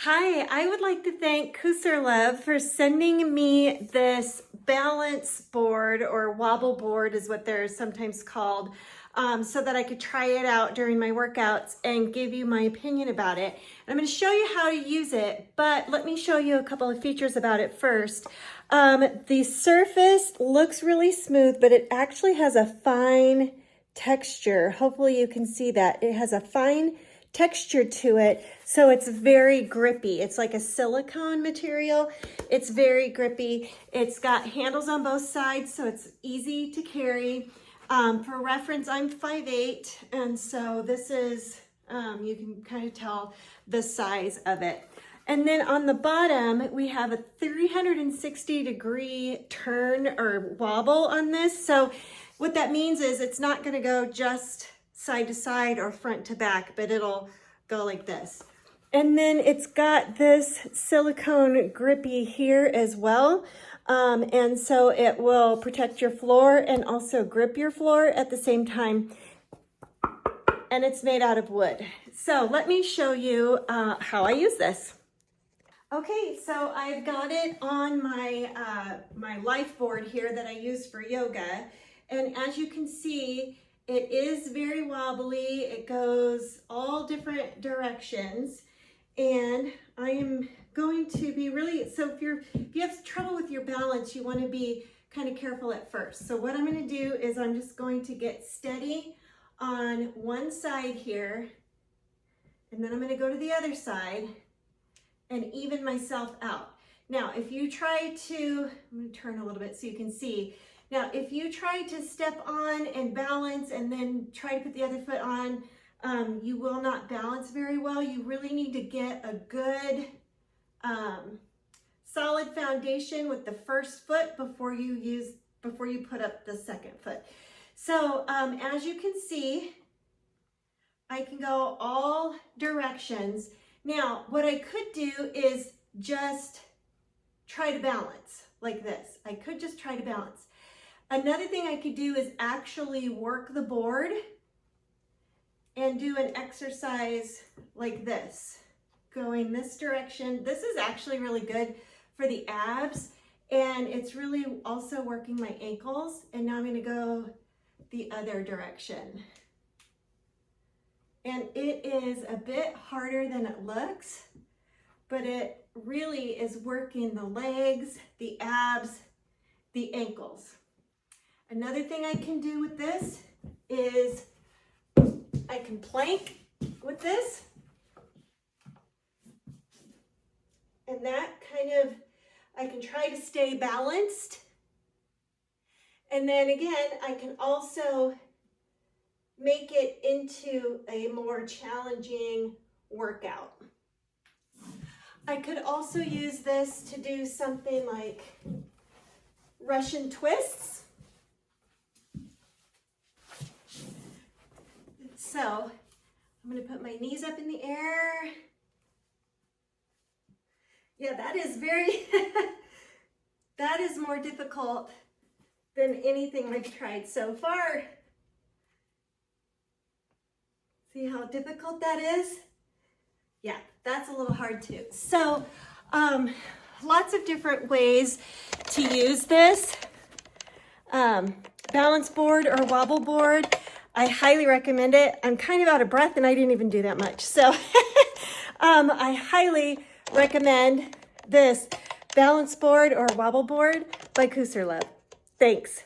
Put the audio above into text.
Hi, I would like to thank cusurlove for sending me this balance board, or wobble board is what they're sometimes called, so that I could try it out during my workouts and give you my opinion about it. And I'm going to show you how to use it, but let me show you a couple of features about it first. The surface looks really smooth, but it actually has a fine texture. Hopefully you can see that. It has a fine texture to it, so it's very grippy. It's like a silicone material. It's very grippy. It's got handles on both sides, so it's easy to carry. For reference, I'm 5'8", and so this is, you can kind of tell the size of it. And then on the bottom, we have a 360-degree turn or wobble on this. So what that means is it's not going to go just side to side or front to back, but it'll go like this. And then it's got this silicone grippy here as well. And so it will protect your floor and also grip your floor at the same time. And it's made out of wood. So let me show you how I use this. Okay, so I've got it on my, my life board here that I use for yoga. And as you can see, it is very wobbly. It goes all different directions. And I am going to be really, so if you have trouble with your balance, you want to be kind of careful at first. So what I'm going to do is I'm just going to get steady on one side here. And then I'm going to go to the other side and even myself out. Now, if you try to, I'm going to turn a little bit so you can see. Now, if you try to step on and balance and then try to put the other foot on, you will not balance very well. You really need to get a good solid foundation with the first foot before you put up the second foot. So as you can see, I can go all directions. Now, what I could do is just try to balance like this. I could just try to balance. Another thing I could do is actually work the board and do an exercise like this, going this direction. This is actually really good for the abs, and it's really also working my ankles. And now I'm going to go the other direction. And it is a bit harder than it looks, but it really is working the legs, the abs, the ankles. Another thing I can do with this is I can plank with this. And that kind of, I can try to stay balanced. And then again, I can also make it into a more challenging workout. I could also use this to do something like Russian twists. So I'm going to put my knees up in the air. Yeah, that is very, that is more difficult than anything I've tried so far. See how difficult that is? Yeah, that's a little hard too. So lots of different ways to use this balance board or wobble board. I highly recommend it. I'm kind of out of breath and I didn't even do that much. So I highly recommend this balance board or wobble board by cusurlove. Thanks.